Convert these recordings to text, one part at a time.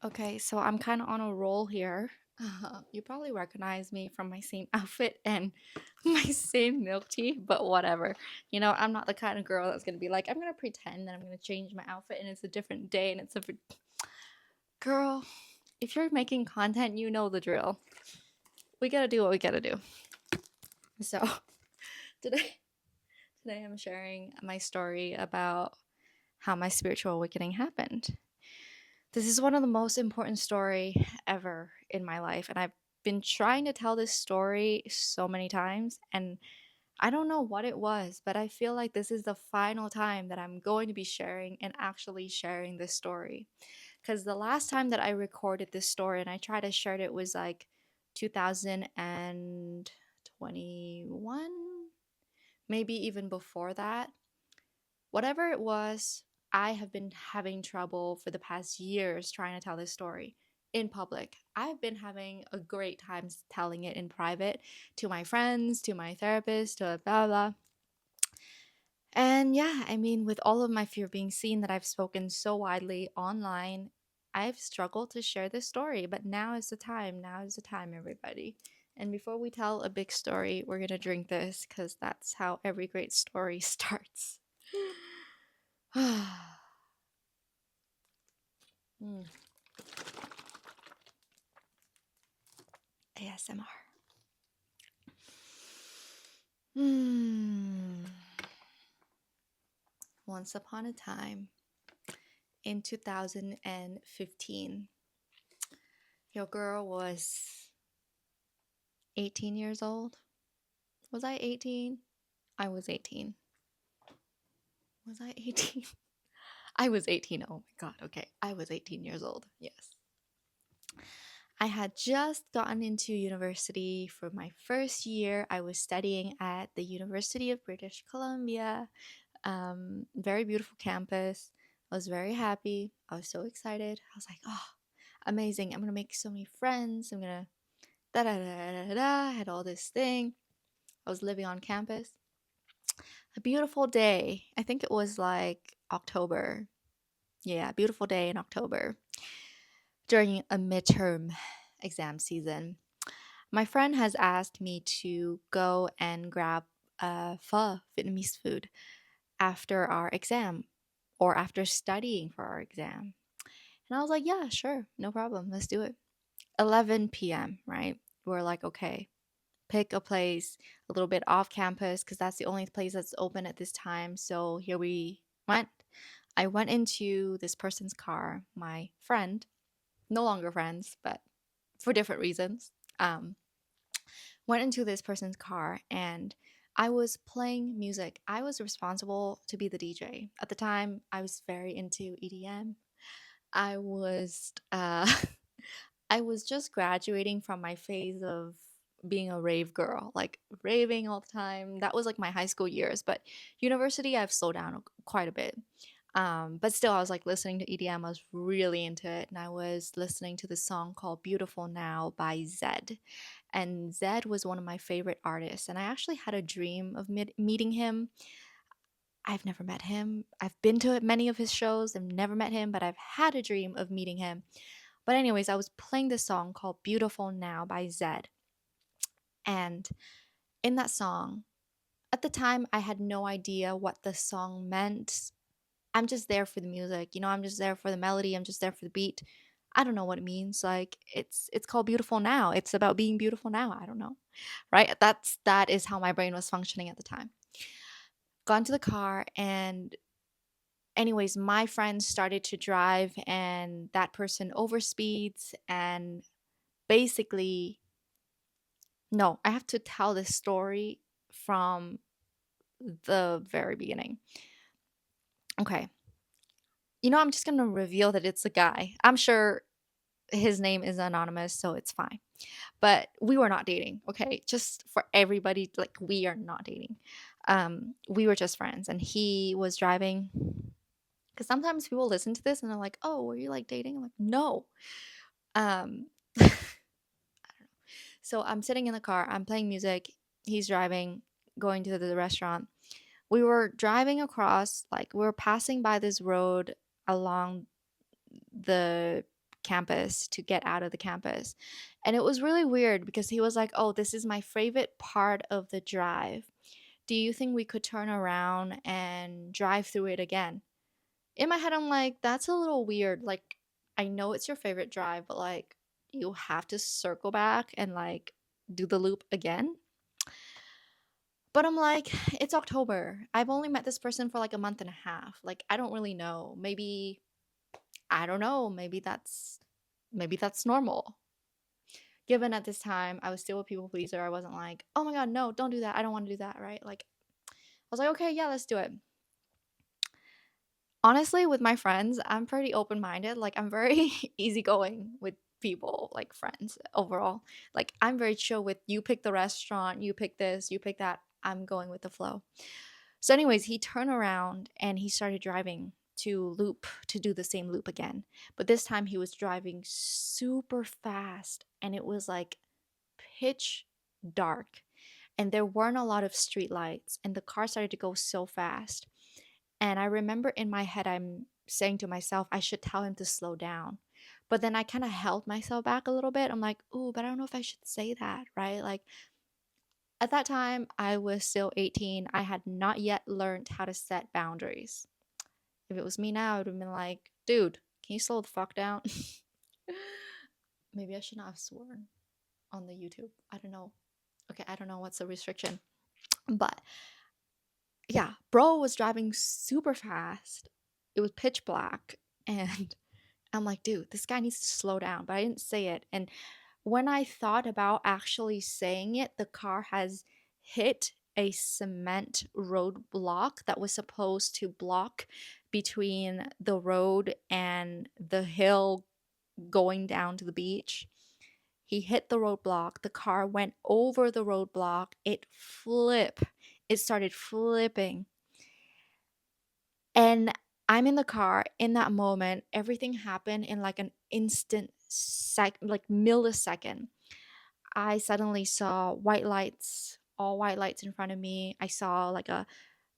Okay, so I'm kind of on a roll here. You probably recognize me from my same outfit and my same milk tea, but whatever. I'm not the kind of girl that's gonna be like, I'm gonna pretend that I'm gonna change my outfit and it's a different day and it's a girl. If you're making content, you know the drill. We gotta do what we gotta do. So today, today I'm sharing my story about how my spiritual awakening happened. This is one of the most important story ever in my life, and I've been trying to tell this story so many times, and I don't know what it was, but I feel like this is the final time that I'm going to be sharing and actually sharing this story. Because the last time that I recorded this story and I tried to share it was like 2021, maybe even before that. Whatever it was, I have been having trouble for the past years trying to tell this story in public. I've been having a great time telling it in private to my friends, to my therapist, to blah blah. And yeah, I mean, with all of my fear of being seen that I've spoken so widely online, I've struggled to share this story, but now is the time. Now is the time, everybody. And before we tell a big story, we're going to drink this because that's how every great story starts. Mm, ASMR. Hmm. Once upon a time in 2015, your girl was 18 years old. Was I 18? I was 18. Was I 18? I was 18. Oh my God. Okay. I was 18 years old. Yes. I had just gotten into university for my first year. I was studying at the University of British Columbia. Very beautiful campus. I was very happy. I was so excited. I was like, oh, amazing. I'm going to make so many friends. I'm going to da da da da da. I had all this thing. I was living on campus. A beautiful day. I think it was like October. Yeah, beautiful day in October during a midterm exam season. My friend has asked me to go and grab pho, Vietnamese food, after our exam or after studying for our exam. And I was like, yeah, sure, no problem, let's do it. 11 p.m., right? We're like, okay, pick a place a little bit off campus because that's the only place that's open at this time. So here we went. I went into this person's car, my friend, no longer friends, but for different reasons. Um, Went into this person's car and I was playing music. I was responsible to be the DJ. At the time, I was very into EDM. I was I was just graduating from my phase of being a rave girl, like raving all the time. That was like my high school years, but university I've slowed down quite a bit. But still, I was like listening to EDM. I was really into it, and I was listening to this song called "Beautiful Now" by Zed. And Zed was one of my favorite artists, and I actually had a dream of meeting him. I've never met him. I've been to many of his shows. I've never met him, but I've had a dream of meeting him. But anyways, I was playing this song called "Beautiful Now" by Zed, and in that song, at the time, I had no idea what the song meant. I'm just there for the music, I'm just there for the melody, I'm just there for the beat. I don't know what it means. Like it's called Beautiful Now. It's about being beautiful now. I don't know. Right? That is how my brain was functioning at the time. Got into the car and anyways, my friend started to drive and that person overspeeds and basically no, I have to tell this story from the very beginning. Okay. I'm just going to reveal that it's a guy. I'm sure his name is anonymous, so it's fine. But we were not dating, okay? Just for everybody, like we are not dating. We were just friends, and he was driving. Because sometimes people listen to this and they're like, "Oh, were you like dating?" I'm like, "No." Um, so I'm sitting in the car. I'm playing music. He's driving, going to the restaurant. We were driving across, like we were passing by this road along the campus to get out of the campus. And it was really weird because he was like, "Oh, this is my favorite part of the drive. Do you think we could turn around and drive through it again?" In my head, I'm like, that's a little weird. Like, I know it's your favorite drive, but like, you have to circle back and like do the loop again. But I'm like, it's October. I've only met this person for like a month and a half. Like, I don't really know. Maybe, I don't know. Maybe that's normal. Given at this time, I was still a people pleaser. I wasn't like, oh my God, no, don't do that. I don't want to do that, right? Like, I was like, okay, yeah, let's do it. Honestly, with my friends, I'm pretty open-minded. Like, I'm very easygoing with people, like friends overall. Like, I'm very chill with you pick the restaurant, you pick this, you pick that. I'm going with the flow. So, anyways, he turned around and he started driving to do the same loop again. But this time he was driving super fast and it was like pitch dark and there weren't a lot of street lights and the car started to go so fast. And I remember in my head, I'm saying to myself, I should tell him to slow down. But then I kind of held myself back a little bit. I'm like, ooh, but I don't know if I should say that, right? Like at that time, I was still 18. I had not yet learned how to set boundaries. If it was me now, I would have been like, dude, can you slow the fuck down? Maybe I should not have sworn on the YouTube. I don't know. Okay, I don't know what's the restriction. But yeah, bro was driving super fast. It was pitch black. And I'm like, dude, this guy needs to slow down. But I didn't say it. And when I thought about actually saying it, the car has hit a cement roadblock that was supposed to block between the road and the hill going down to the beach. He hit the roadblock. The car went over the roadblock. It started flipping. And I'm in the car in that moment. Everything happened in like an instant like millisecond. I suddenly saw white lights, all white lights in front of me. I saw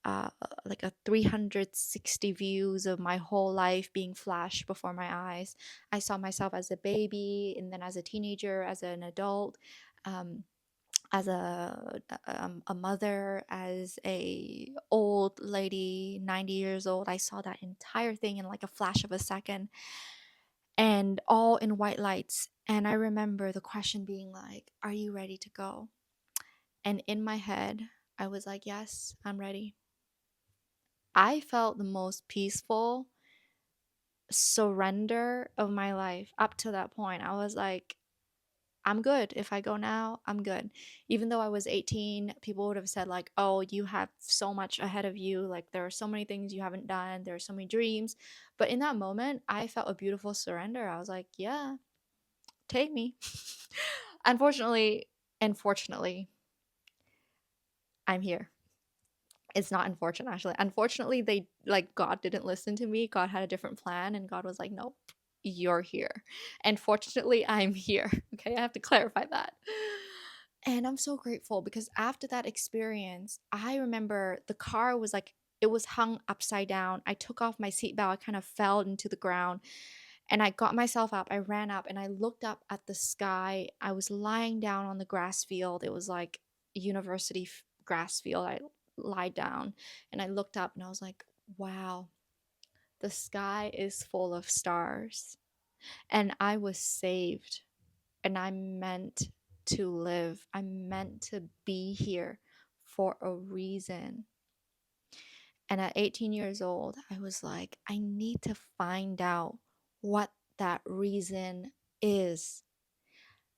uh, like a 360 views of my whole life being flashed before my eyes. I saw myself as a baby, and then as a teenager, as an adult, um, as a mother, as a old lady, 90 years old. I saw that entire thing in like a flash of a second, and all in white lights. And I remember the question being like, "Are you ready to go?" And in my head, I was like, "Yes, I'm ready." I felt the most peaceful surrender of my life up to that point. I was like, I'm good. If I go now, I'm good. Even though I was 18, people would have said, like, oh, you have so much ahead of you. Like, there are so many things you haven't done. There are so many dreams. But in that moment, I felt a beautiful surrender. I was like, yeah, take me. Unfortunately, I'm here. It's not unfortunate, actually. Unfortunately, they like God didn't listen to me. God had a different plan, and God was like, nope, you're here. And fortunately, I'm here. Okay, I have to clarify that. And I'm so grateful because after that experience, I remember the car was like, it was hung upside down. I took off my seatbelt, I kind of fell into the ground, and I got myself up. I ran up and I looked up at the sky. I was lying down on the grass field. It was like university grass field. I lied down and I looked up and I was like, wow, the sky is full of stars. And I was saved. And I'm meant to live. I'm meant to be here for a reason. And at 18 years old, I was like, I need to find out what that reason is.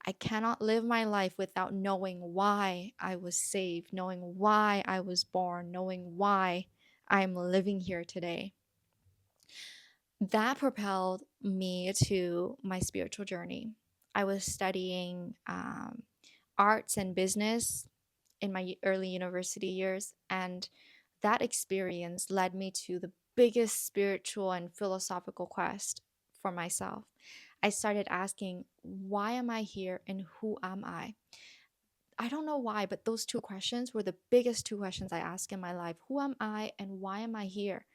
I cannot live my life without knowing why I was saved, knowing why I was born, knowing why I'm living here today. That propelled me to my spiritual journey. I was studying arts and business in my early university years, and that experience led me to the biggest spiritual and philosophical quest for myself. I started asking, why am I here and who am I? I don't know why, but those two questions were the biggest two questions I asked in my life. Who am I and why am I here?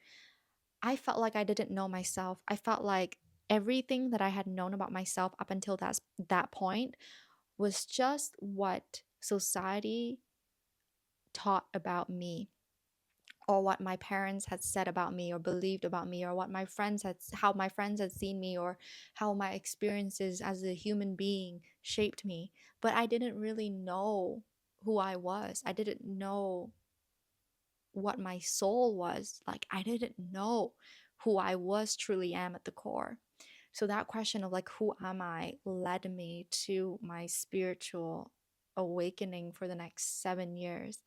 I felt like I didn't know myself. I felt like everything that I had known about myself up until that point was just what society taught about me, or what my parents had said about me or believed about me, or what my friends had how my friends had seen me, or how my experiences as a human being shaped me. But I didn't really know who I was. I didn't know what my soul was. Like, I didn't know who I was truly am at the core. So that question of like, who am I, led me to my spiritual awakening for the next 7 years.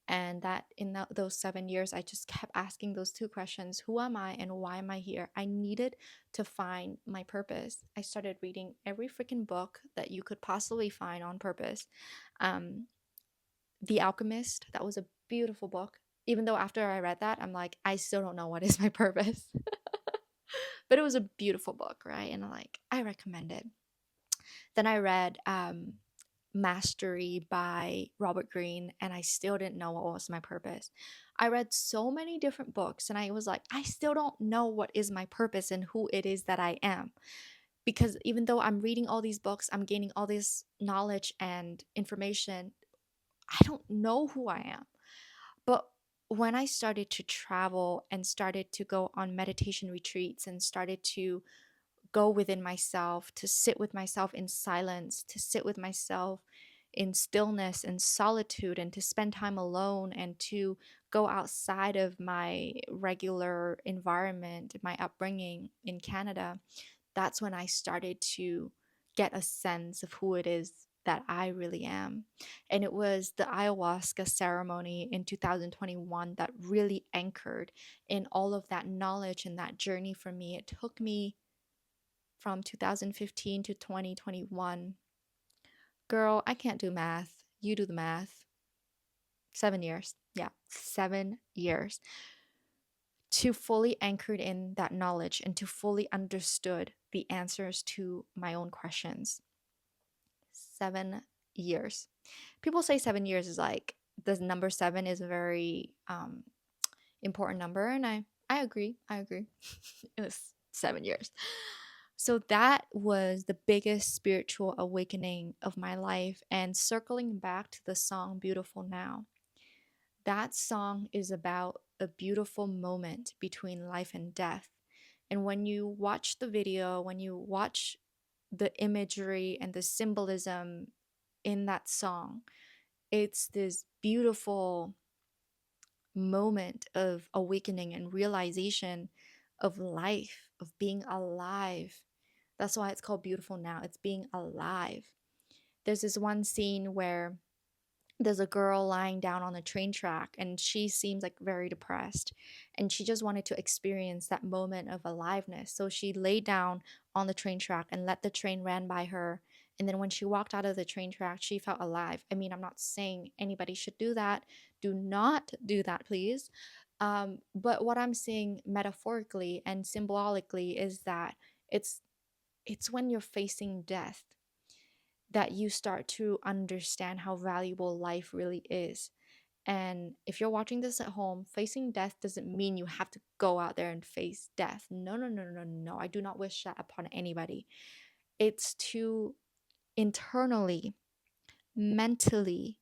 And that in those 7 years, I just kept asking those two questions: who am I and why am I here? I needed to find my purpose. I started reading every freaking book that you could possibly find on purpose. um the Alchemist, that was a beautiful book. Even though after I read that, I'm like, I still don't know what is my purpose. But it was a beautiful book, right? And like, I recommend it. Then I read Mastery by Robert Greene, and I still didn't know what was my purpose. I read so many different books, and I was like, I still don't know what is my purpose and who it is that I am. Because even though I'm reading all these books, I'm gaining all this knowledge and information, I don't know who I am. But when I started to travel and started to go on meditation retreats and started to go within myself, to sit with myself in silence, to sit with myself in stillness and solitude, and to spend time alone, and to go outside of my regular environment, my upbringing in Canada, that's when I started to get a sense of who it is that I really am. And it was the ayahuasca ceremony in 2021 that really anchored in all of that knowledge and that journey for me. It took me from 2015 to 2021. Girl, I can't do math. You do the math. 7 years. Yeah, 7 years to fully anchored in that knowledge and to fully understood the answers to my own questions. 7 years. People say 7 years is like, the number seven is a very important number, and I agree. I agree. It was 7 years. So that was the biggest spiritual awakening of my life. And circling back to the song Beautiful Now, that song is about a beautiful moment between life and death. And when you watch the video, when you watch the imagery and the symbolism in that song, it's this beautiful moment of awakening and realization of life, of being alive. That's why it's called Beautiful Now. It's being alive. There's this one scene where there's a girl lying down on the train track, and she seems like very depressed, and she just wanted to experience that moment of aliveness. So she laid down on the train track and let the train ran by her. And then when she walked out of the train track, she felt alive. I mean, I'm not saying anybody should do that. Do not do that, please. But what I'm saying metaphorically and symbolically is that it's it's when you're facing death that you start to understand how valuable life really is. And if you're watching this at home, facing death doesn't mean you have to go out there and face death. No, no, no, no, no. I do not wish that upon anybody. It's to internally, mentally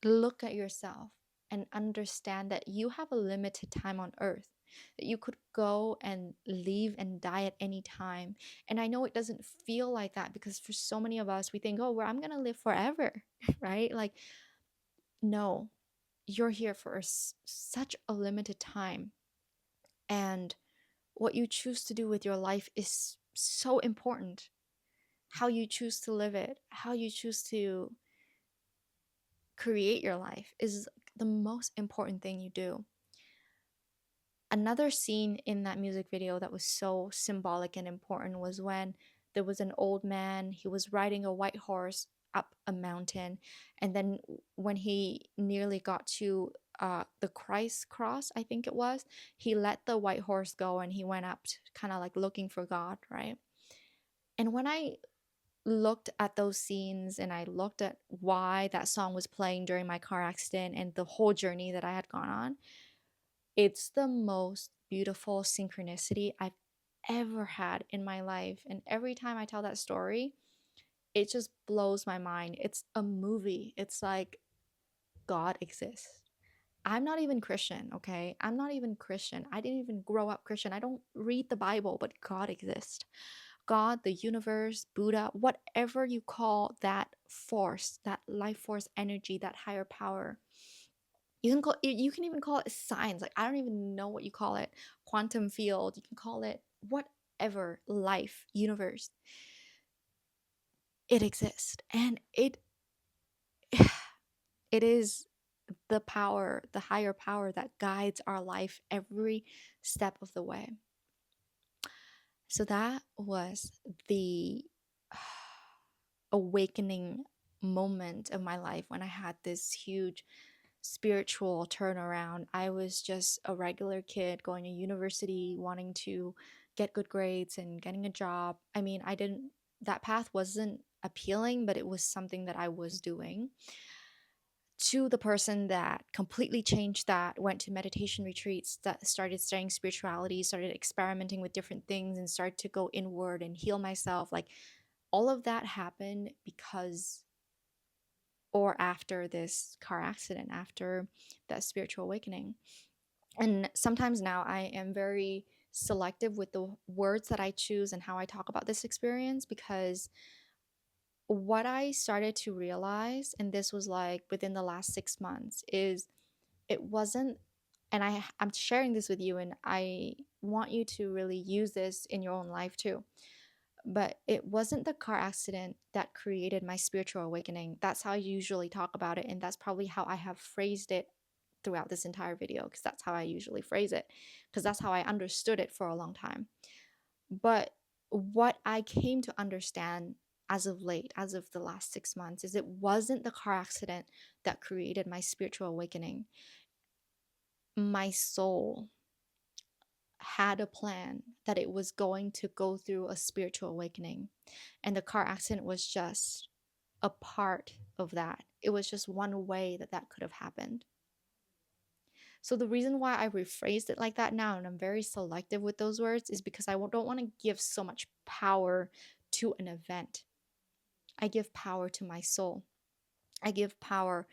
look at yourself and understand that you have a limited time on earth, that you could go and leave and die at any time. And I know it doesn't feel like that, because for so many of us, we think, oh, well, I'm going to live forever, right? Like, no, you're here for such a limited time. And what you choose to do with your life is so important. How you choose to live it, how you choose to create your life is the most important thing you do. Another scene in that music video that was so symbolic and important was when there was an old man. He was riding a white horse up a mountain, and then when he nearly got to the Christ cross, I think it was, he let the white horse go and he went up kind of like looking for God, right? And when I looked at those scenes and I looked at why that song was playing during my car accident and the whole journey that I had gone on, it's the most beautiful synchronicity I've ever had in my life. And every time I tell that story, it just blows my mind. It's a movie. It's like God exists. I'm not even Christian, okay? I'm not even Christian. I didn't even grow up Christian. I don't read the Bible, but God exists. God, the universe, Buddha, whatever you call that force, that life force energy, that higher power. You can even call it science. Like I don't even know what you call it. Quantum field, you can call it whatever, life, universe. It exists. And it is the power, the higher power that guides our life every step of the way. So that was the awakening moment of my life when I had this huge spiritual turnaround. I was just a regular kid going to university, wanting to get good grades and getting a job. I mean, that path wasn't appealing, but it was something that I was doing. To the person that completely changed that, went to meditation retreats, that started studying spirituality, started experimenting with different things, and started to go inward and heal myself. Like all of that happened because or after this car accident, after that spiritual awakening. And sometimes now I am very selective with the words that I choose and how I talk about this experience, because what I started to realize, and this was like within the last 6 months, is it wasn't, and I'm sharing this with you, and I want you to really use this in your own life too. But it wasn't the car accident that created my spiritual awakening. That's how I usually talk about it, and that's probably how I have phrased it throughout this entire video, because that's how I usually phrase it, because that's how I understood it for a long time. But what I came to understand as of late, as of the last 6 months, is it wasn't the car accident that created my spiritual awakening. My soul had a plan that it was going to go through a spiritual awakening, and the car accident was just a part of that. It was just one way that that could have happened. So the reason why I rephrased it like that now, and I'm very selective with those words, is because I don't want to give so much power to an event. I give power to my soul. I give power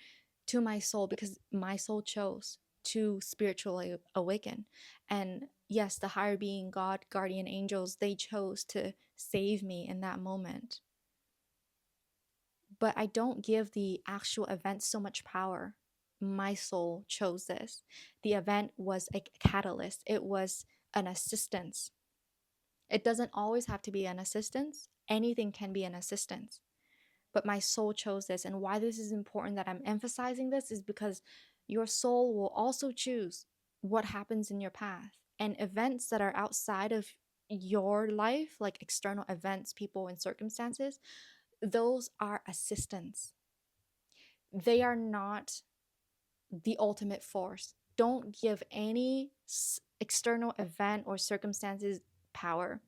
to my soul because my soul chose to spiritually awaken. And yes, the higher being, God, guardian angels, they chose to save me in that moment. But I don't give the actual event so much power. My soul chose this. The event was a catalyst, it was an assistance. It doesn't always have to be an assistance, anything can be an assistance. But my soul chose this. And why this is important that I'm emphasizing this is because your soul will also choose what happens in your path. And events that are outside of your life, like external events, people, and circumstances, those are assistance. They are not the ultimate force. Don't give any external event or circumstances power.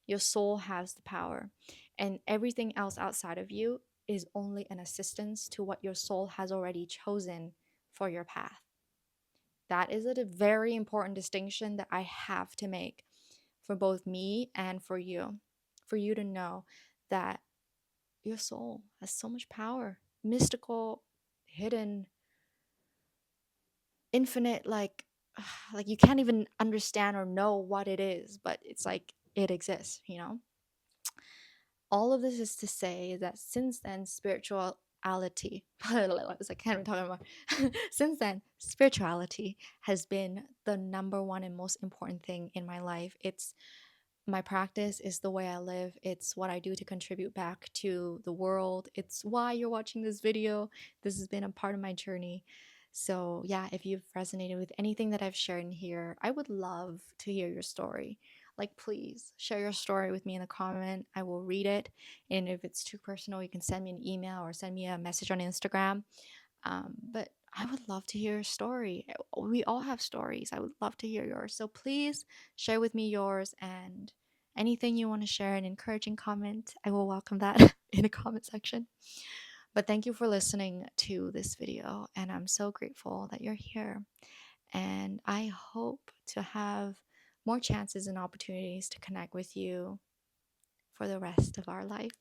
Your soul has the power, and everything else outside of you is only an assistance to what your soul has already chosen for your path. That is a very important distinction that I have to make for both me and for you to know that your soul has so much power, mystical, hidden, infinite, like you can't even understand or know what it is, but it's like it exists, you know? All of this is to say that since then, spirituality, I can't even talk anymore. Since then, spirituality has been the number one and most important thing in my life. It's my practice, is the way I live. It's what I do to contribute back to the world. It's why you're watching this video. This has been a part of my journey. So yeah, if you've resonated with anything that I've shared in here, I would love to hear your story. Like, please share your story with me in the comment. I will read it. And if it's too personal, you can send me an email or send me a message on Instagram. But I would love to hear your story. We all have stories. I would love to hear yours. So please share with me yours, and anything you want to share, an encouraging comment, I will welcome that in the comment section. But thank you for listening to this video, and I'm so grateful that you're here. And I hope to have more chances and opportunities to connect with you for the rest of our life.